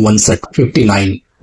59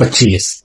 25।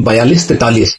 42-43।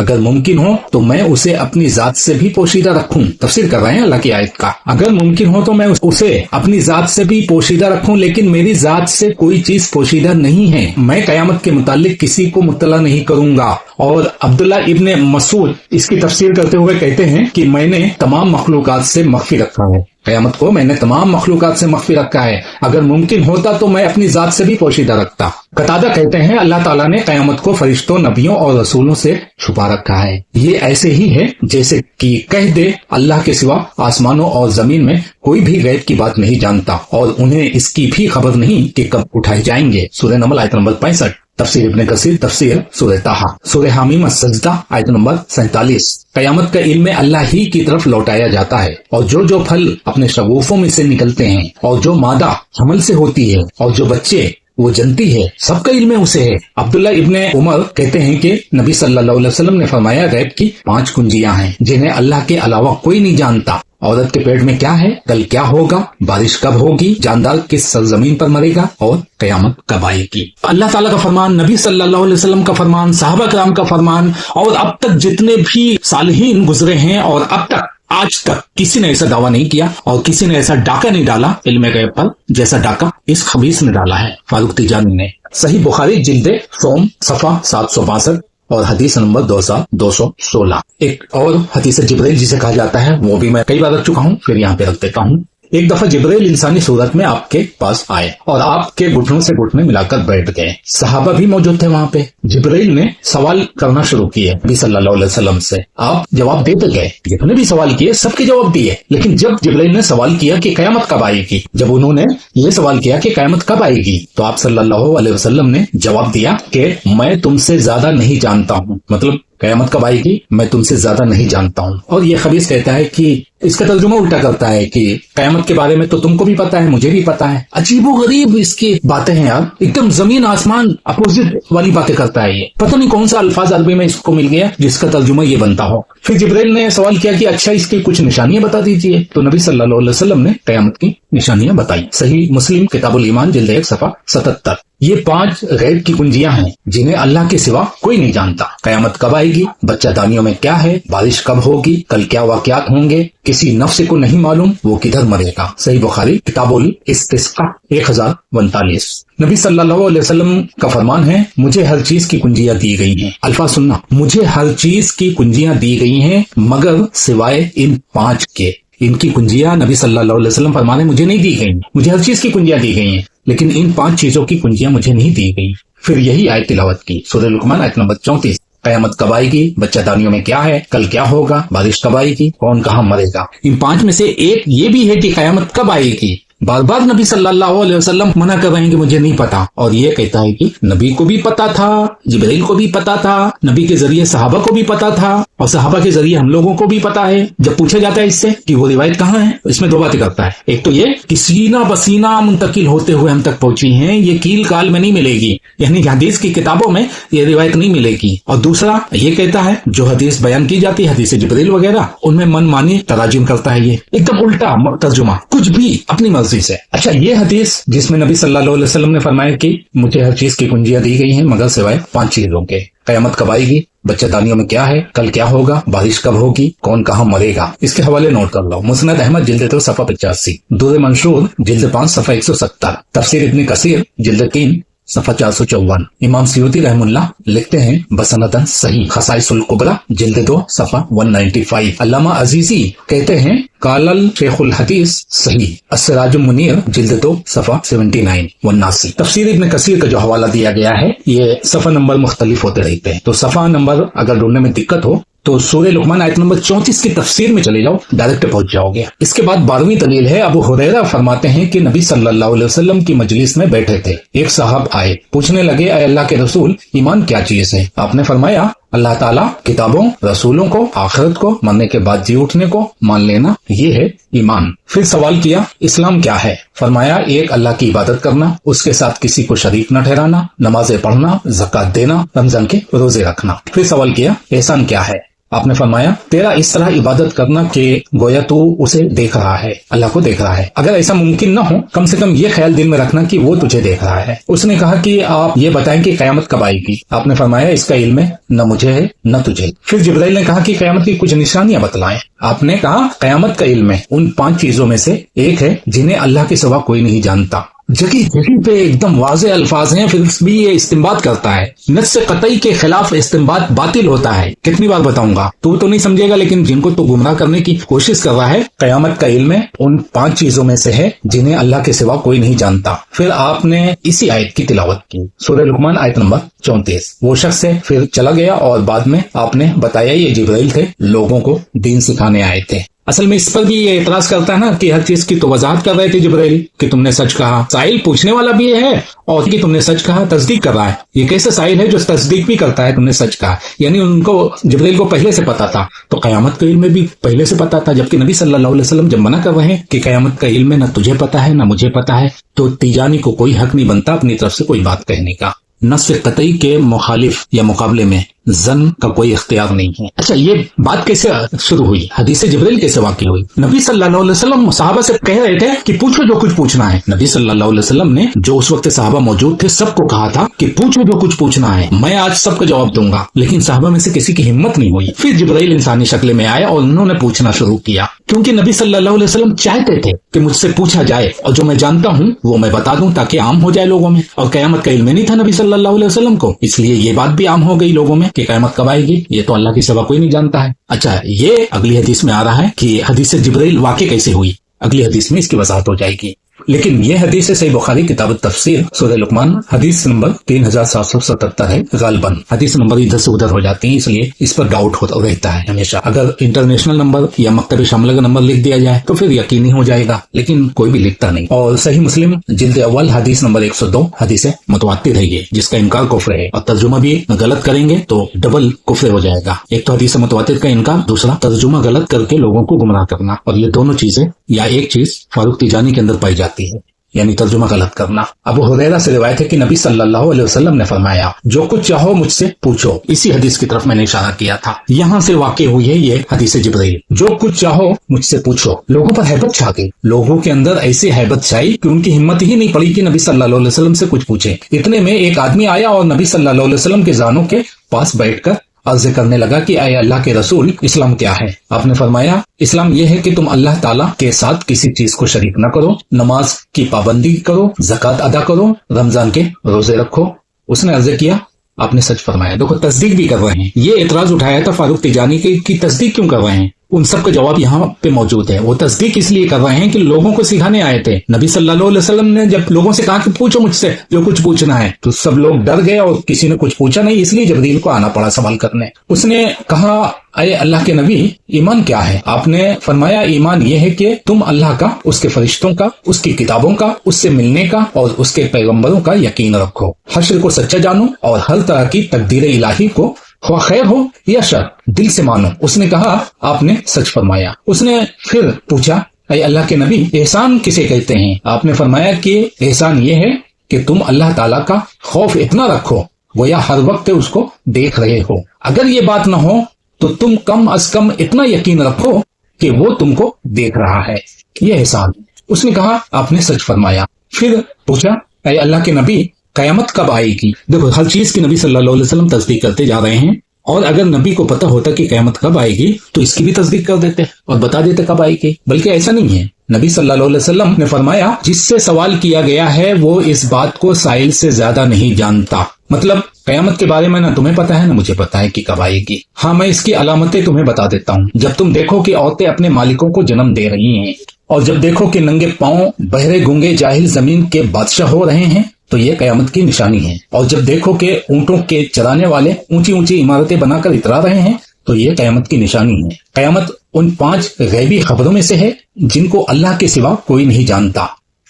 اگر ممکن ہو تو میں اسے اپنی ذات سے بھی پوشیدہ رکھوں. تفسیر کر رہے ہیں اللہ کی آیت کا. اگر ممکن ہو تو میں اسے اپنی ذات سے بھی پوشیدہ رکھوں، لیکن میری ذات سے کوئی چیز پوشیدہ نہیں ہے. میں قیامت کے متعلق کسی کو مطلع نہیں کروں گا. اور عبداللہ ابن مسعود اس کی تفسیر کرتے ہوئے کہتے ہیں کہ میں نے تمام مخلوقات سے مخفی رکھا ہے. قیامت کو میں نے تمام مخلوقات سے مخفی رکھا ہے. اگر ممکن ہوتا تو میں اپنی ذات سے بھی پوشیدہ رکھتا. قتادہ کہتے ہیں اللہ تعالیٰ نے قیامت کو فرشتوں، نبیوں اور رسولوں سے چھپا رکھا ہے. یہ ایسے ہی ہے جیسے کہ کہہ دے اللہ کے سوا آسمانوں اور زمین میں کوئی بھی غیب کی بات نہیں جانتا اور انہیں اس کی بھی خبر نہیں کہ کب اٹھائے جائیں گے. سورہ نمل آیت نمبر 65. تفسیر ابن کثیر تفسیر سورہ طٰہٰ. سورہ حامیم السجدہ آیت نمبر 47. قیامت کا علم اللہ ہی کی طرف لوٹایا جاتا ہے، اور جو پھل اپنے شگوفوں میں سے نکلتے ہیں، اور جو مادہ حمل سے ہوتی ہے، اور جو بچے وہ جنتی ہے، سب کا علم اسے ہے. عبداللہ ابن عمر کہتے ہیں کہ نبی صلی اللہ علیہ وسلم نے فرمایا غیب کی 5 کنجیاں ہیں جنہیں اللہ کے علاوہ کوئی نہیں جانتا. عورت کے پیٹ میں کیا ہے، کل کیا ہوگا، بارش کب ہوگی، جاندار کس سرزمین پر مرے گا، اور قیامت کب آئے گی. اللہ تعالیٰ کا فرمان، نبی صلی اللہ علیہ وسلم کا فرمان، صحابہ کرام کا فرمان، اور اب تک جتنے بھی صالحین گزرے ہیں اور اب تک آج تک کسی نے ایسا دعویٰ نہیں کیا اور کسی نے ایسا ڈاکہ نہیں ڈالا علم غیب پر جیسا ڈاکہ اس خبیث نے ڈالا ہے، فاروق تیجانی نے. صحیح بخاری جلد سوم صفحہ 762 اور حدیث نمبر 2216. ایک اور حدیث جبریل جسے کہا جاتا ہے وہ بھی میں کئی بار رکھ چکا ہوں، پھر یہاں پہ رکھ دیتا ہوں. ایک دفعہ جبریل انسانی صورت میں آپ کے پاس آئے اور آپ کے گھٹنوں سے گھٹنے ملا کر بیٹھ گئے. صحابہ بھی موجود تھے وہاں پہ. جبریل نے سوال کرنا شروع کیے نبی صلی اللہ علیہ وسلم سے. آپ جواب دیتے گئے، جتنے بھی سوال کیے سب کے جواب دیے. لیکن جب جبریل نے سوال کیا کہ قیامت کب آئے گی، جب انہوں نے یہ سوال کیا کہ قیامت کب آئے گی، تو آپ صلی اللہ علیہ وسلم نے جواب دیا کہ میں تم سے زیادہ نہیں جانتا ہوں. مطلب قیامت کب آئے گی میں تم سے زیادہ نہیں جانتا ہوں. اور یہ خبیث کہتا ہے کہ اس کا ترجمہ الٹا کرتا ہے کہ قیامت کے بارے میں تو تم کو بھی پتا ہے، مجھے بھی پتا ہے. عجیب و غریب اس کی باتیں ہیں یار، ایک دم زمین آسمان اپوزٹ والی باتیں کرتا ہے. یہ پتہ نہیں کون سا الفاظ عربی میں اس کو مل گیا جس کا ترجمہ یہ بنتا ہو. پھر جبریل نے سوال کیا کہ اچھا اس کی کچھ نشانیاں بتا دیجیے، تو نبی صلی اللہ علیہ وسلم نے قیامت کی نشانیاں بتائی. صحیح مسلم کتاب الایمان جلد 1 صفحہ 77. یہ 5 غیب کی کنجیاں ہیں جنہیں اللہ کے سوا کوئی نہیں جانتا. قیامت کب آئے گی، بچہ دانیوں میں کیا ہے، بارش کب ہوگی، کل کیا واقعات ہوں گے، کسی نفس کو نہیں معلوم وہ کدھر مرے گا. صحیح بخاری کتاب الاستسقاء 1049. نبی صلی اللہ علیہ وسلم کا فرمان ہے مجھے ہر چیز کی کنجیاں دی گئی ہیں. الفاظ سننا، مجھے ہر چیز کی کنجیاں دی گئی ہیں مگر سوائے ان 5 کے. ان کی کنجیاں نبی صلی اللہ علیہ وسلم فرمانے مجھے نہیں دی گئی. مجھے ہر چیز کی کنجیاں دی گئی ہیں لیکن ان 5 چیزوں کی کنجیاں مجھے نہیں دی گئی. پھر یہی آیت تلاوت کی، سورہ لقمان آیت نمبر 34. قیامت کب آئے گی، بچہ دانیوں میں کیا ہے، کل کیا ہوگا، بارش کب آئے گی، کون کہاں مرے گا. ان 5 میں سے ایک یہ بھی ہے کہ قیامت کب آئے گی. بار بار نبی صلی اللہ علیہ وسلم منع کر رہے ہیں کہ مجھے نہیں پتا، اور یہ کہتا ہے کہ نبی کو بھی پتا تھا، جبریل کو بھی پتا تھا، نبی کے ذریعے صحابہ کو بھی پتا تھا، اور صحابہ کے ذریعے ہم لوگوں کو بھی پتا ہے. جب پوچھا جاتا ہے اس سے کہ وہ روایت کہاں ہے، اس میں 2 باتیں کرتا ہے. ایک تو یہ کہ سینہ بسینہ منتقل ہوتے ہوئے ہم تک پہنچی ہیں، یہ کیل کال میں نہیں ملے گی، یعنی حدیث کی کتابوں میں یہ روایت نہیں ملے گی. اور دوسرا یہ کہتا ہے جو حدیث بیان کی جاتی ہے، حدیث جبریل وغیرہ، ان میں من مانی تراجم کرتا ہے. یہ ایک دم الٹا ترجمہ، کچھ بھی اپنی مرضی سے. اچھا، یہ حدیث جس میں نبی صلی اللہ علیہ وسلم نے فرمایا کہ مجھے ہر چیز کی کنجیاں دی گئی ہیں مگر سوائے 5 چیزوں کے. قیامت کب آئے گی، بچہ دانیوں میں کیا ہے، کل کیا ہوگا، بارش کب ہوگی، کون کہاں مرے گا. اس کے حوالے نوٹ کر لو. مسند احمد جلد 2 صفحہ 85، دور منشور جلد 5 صفحہ 170، تفسیر ابن کثیر جلد 3 صفحہ 454. امام سیوطی رحم اللہ لکھتے ہیں بسندن صحیح، خصائص الکبریٰ جلد 2 صفحہ 195. علامہ عزیزی کہتے ہیں قال شیخ الحدیث صحیح، السراج المنیر جلد 2 صفحہ 79 89. تفسیر ابن کثیر کا جو حوالہ دیا گیا ہے یہ صفحہ نمبر مختلف ہوتے رہتے ہیں، تو صفحہ نمبر اگر ڈھونڈنے میں دقت ہو تو سورہ لقمان آیت نمبر 34 کی تفسیر میں چلے جاؤ، ڈائریکٹ پہنچ جاؤ گے. اس کے بعد 12ویں دلیل ہے. ابو ہریرہ فرماتے ہیں کہ نبی صلی اللہ علیہ وسلم کی مجلس میں بیٹھے تھے، ایک صاحب آئے، پوچھنے لگے اے اللہ کے رسول ایمان کیا چیز ہے. آپ نے فرمایا اللہ تعالیٰ کتابوں، رسولوں کو، آخرت کو، مرنے کے بعد جی اٹھنے کو مان لینا، یہ ہے ایمان. پھر سوال کیا اسلام کیا ہے. فرمایا ایک اللہ کی عبادت کرنا، اس کے ساتھ کسی کو شریک نہ ٹھہرانا، نمازیں پڑھنا، زکوٰۃ دینا، رمضان کے روزے رکھنا. پھر سوال کیا احسان کیا ہے. آپ نے فرمایا تیرا اس طرح عبادت کرنا کہ گویا تو اسے دیکھ رہا ہے، اللہ کو دیکھ رہا ہے، اگر ایسا ممکن نہ ہو کم سے کم یہ خیال دل میں رکھنا کہ وہ تجھے دیکھ رہا ہے۔ اس نے کہا کہ آپ یہ بتائیں کہ قیامت کب آئے گی؟ آپ نے فرمایا اس کا علم ہے نہ مجھے ہے نہ تجھے۔ پھر جبرائیل نے کہا کہ قیامت کی کچھ نشانیاں بتلائیں۔ آپ نے کہا قیامت کا علم ہے ان 5 چیزوں میں سے ایک ہے جنہیں اللہ کے سوا کوئی نہیں جانتا۔ جگہ جگہ پہ ایک دم واضح الفاظ ہیں، پھر بھی یہ استنباط کرتا ہے، نص قطعی کے خلاف استنباط باطل ہوتا ہے۔ کتنی بار بتاؤں گا، تو نہیں سمجھے گا، لیکن جن کو تو گمراہ کرنے کی کوشش کر رہا ہے، قیامت کا علم ہے ان 5 چیزوں میں سے ہے جنہیں اللہ کے سوا کوئی نہیں جانتا۔ پھر آپ نے اسی آیت کی تلاوت کی، سورہ لقمان آیت نمبر 34۔ وہ شخص سے پھر چلا گیا اور بعد میں آپ نے بتایا یہ جبرائیل تھے، لوگوں کو دین سکھانے آئے تھے۔ اصل میں اس پر بھی یہ اعتراض کرتا ہے نا کہ ہر چیز کی تو وضاحت کر رہے تھے جبرائیل کہ تم نے سچ کہا، سائل پوچھنے والا بھی یہ ہے اور کہ تم نے سچ کہا تصدیق کر رہا ہے۔ یہ کیسے سائل ہے جو تصدیق بھی کرتا ہے تم نے سچ کہا؟ یعنی ان کو جبرائیل کو پہلے سے پتا تھا، تو قیامت کا علم بھی پہلے سے پتا تھا، جبکہ نبی صلی اللہ علیہ وسلم جب منع کر رہے ہیں کہ قیامت کا علم ہے نہ تجھے پتا ہے نہ مجھے پتا ہے، تو تیجانی کو کوئی حق نہیں بنتا اپنی طرف سے کوئی بات کہنے کا۔ نص قطعی کے مخالف یا مقابلے میں ظن کا کوئی اختیار نہیں ہے۔ اچھا، یہ بات کیسے شروع ہوئی؟ حدیث جبرائیل کیسے واقع ہوئی؟ نبی صلی اللہ علیہ وسلم صحابہ سے کہہ رہے تھے کہ پوچھو جو کچھ پوچھنا ہے۔ نبی صلی اللہ علیہ وسلم نے جو اس وقت صحابہ موجود تھے سب کو کہا تھا کہ پوچھو جو کچھ پوچھنا ہے، میں آج سب کا جواب دوں گا، لیکن صحابہ میں سے کسی کی ہمت نہیں ہوئی۔ پھر جبرائیل انسانی شکل میں آئے اور انہوں نے پوچھنا شروع کیا، کیونکہ نبی صلی اللہ علیہ وسلم چاہتے تھے کہ مجھ سے پوچھا جائے اور جو میں جانتا ہوں وہ میں بتا دوں تاکہ عام ہو جائے لوگوں میں، اور قیامت کا علم نہیں تھا نبی صلی اللہ علیہ وسلم کو، اس لیے یہ بات بھی عام ہو گئی لوگوں میں کہ قیامت کب آئے گی یہ تو اللہ کے سوا کوئی نہیں جانتا ہے۔ اچھا، یہ اگلی حدیث میں آ رہا ہے کہ حدیث جبرائیل واقع کیسے ہوئی، اگلی حدیث میں اس کی وضاحت ہو جائے گی۔ لیکن یہ حدیث صحیح بخاری کتاب التفسیر سورہ لقمان حدیث نمبر 3777 ہے، غالباً حدیث نمبر ادھر سے ادھر ہو جاتے ہیں، اس لیے اس پر ڈاؤٹ رہتا ہے ہمیشہ۔ اگر انٹرنیشنل نمبر یا مکتب شاملہ کا نمبر لکھ دیا جائے تو پھر یقینی ہو جائے گا، لیکن کوئی بھی لکھتا نہیں۔ اور صحیح مسلم جلد اول حدیث نمبر 102 حدیث متواتر ہے یہ، جس کا انکار کفر ہے، اور ترجمہ بھی غلط کریں گے تو ڈبل کفر ہو جائے گا۔ ایک تو حدیث متواتر کا انکار، دوسرا ترجمہ غلط کر کے لوگوں کو گمراہ کرنا، اور یہ دونوں چیزیں یا ایک چیز فاروق تیجانی کے اندر پائی جاتی ہے، یعنی ترجمہ غلط کرنا۔ ابو ہریرہ سے روایت ہے کہ نبی صلی اللہ علیہ وسلم نے فرمایا جو کچھ چاہو مجھ سے پوچھو۔ اسی حدیث کی طرف میں نے اشارہ کیا تھا، یہاں سے واقع ہوئی ہے یہ حدیث جبرائیل، جو کچھ چاہو مجھ سے پوچھو۔ لوگوں پر ہیبت چھا گئی، لوگوں کے اندر ایسی ہیبت چھائی کہ ان کی ہمت ہی نہیں پڑی کہ نبی صلی اللہ علیہ وسلم سے کچھ پوچھے۔ اتنے میں ایک آدمی آیا اور نبی صلی اللہ علیہ وسلم کے زانوں کے پاس بیٹھ کر عرض کرنے لگا کہ اے اللہ کے رسول، اسلام کیا ہے؟ آپ نے فرمایا اسلام یہ ہے کہ تم اللہ تعالیٰ کے ساتھ کسی چیز کو شریک نہ کرو، نماز کی پابندی کرو، زکوٰۃ ادا کرو، رمضان کے روزے رکھو۔ اس نے عرض کیا آپ نے سچ فرمایا۔ دیکھو تصدیق بھی کر رہے ہیں، یہ اعتراض اٹھایا تھا فاروق تیجانی کی تصدیق کیوں کر رہے ہیں؟ ان سب کا جواب یہاں پہ موجود ہے۔ وہ تصدیق اس لیے کر رہے ہیں کہ لوگوں کو سکھانے آئے تھے۔ نبی صلی اللہ علیہ وسلم نے جب لوگوں سے کہا کہ پوچھو مجھ سے جو کچھ پوچھنا ہے، تو سب لوگ ڈر گئے اور کسی نے کچھ پوچھا نہیں، اس لیے جبرائیل کو آنا پڑا سوال کرنے۔ اس نے کہا اے اللہ کے نبی، ایمان کیا ہے؟ آپ نے فرمایا ایمان یہ ہے کہ تم اللہ کا، اس کے فرشتوں کا، اس کی کتابوں کا، اس سے ملنے کا اور اس کے پیغمبروں کا یقین رکھو، حشر کو سچا جانو اور ہر طرح کی تقدیر الہی کو خواہ خیر ہو یا شر دل سے مانو۔ اس نے کہا آپ نے سچ فرمایا۔ اس نے پھر پوچھا اے اللہ کے نبی، احسان کسے کہتے ہیں؟ آپ نے فرمایا کہ احسان یہ ہے کہ تم اللہ تعالیٰ کا خوف اتنا رکھو گویا ہر وقت اس کو دیکھ رہے ہو، اگر یہ بات نہ ہو تو تم کم از کم اتنا یقین رکھو کہ وہ تم کو دیکھ رہا ہے، یہ احسان۔ اس نے کہا آپ نے سچ فرمایا۔ پھر پوچھا اے اللہ کے نبی، قیامت کب آئے گی؟ دیکھو ہر چیز کی نبی صلی اللہ علیہ وسلم تصدیق کرتے جا رہے ہیں، اور اگر نبی کو پتہ ہوتا کہ قیامت کب آئے گی تو اس کی بھی تصدیق کر دیتے اور بتا دیتے کب آئے گی، بلکہ ایسا نہیں ہے۔ نبی صلی اللہ علیہ وسلم نے فرمایا جس سے سوال کیا گیا ہے وہ اس بات کو سائل سے زیادہ نہیں جانتا۔ مطلب قیامت کے بارے میں نہ تمہیں پتا ہے نہ مجھے پتا ہے کہ کب آئے گی۔ ہاں میں اس کی علامتیں تمہیں بتا دیتا ہوں۔ جب تم دیکھو کہ عورتیں اپنے مالکوں کو جنم دے رہی ہیں، اور جب دیکھو کہ ننگے پاؤں بہرے گونگے جاہل زمین کے بادشاہ ہو رہے ہیں تو یہ قیامت کی نشانی ہے، اور جب دیکھو کہ اونٹوں کے چرانے والے اونچی اونچی عمارتیں بنا کر اترا رہے ہیں تو یہ قیامت کی نشانی ہے۔ قیامت ان 5 غیبی خبروں میں سے ہے جن کو اللہ کے سوا کوئی نہیں جانتا۔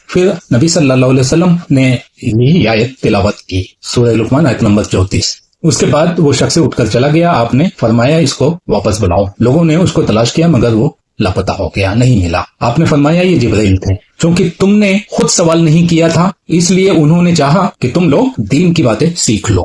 پھر نبی صلی اللہ علیہ وسلم نے یہی آیت تلاوت کی، سورہ لقمان آیت نمبر 34۔ اس کے بعد وہ شخص اٹھ کر چلا گیا۔ آپ نے فرمایا اس کو واپس بلاؤ۔ لوگوں نے اس کو تلاش کیا مگر وہ لاپتہ ہو گیا، نہیں ملا۔ آپ نے فرمایا یہ جبرائیل تھے، چونکہ تم نے خود سوال نہیں کیا تھا اس لیے انہوں نے چاہا کہ تم لوگ دین کی باتیں سیکھ لو۔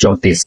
34,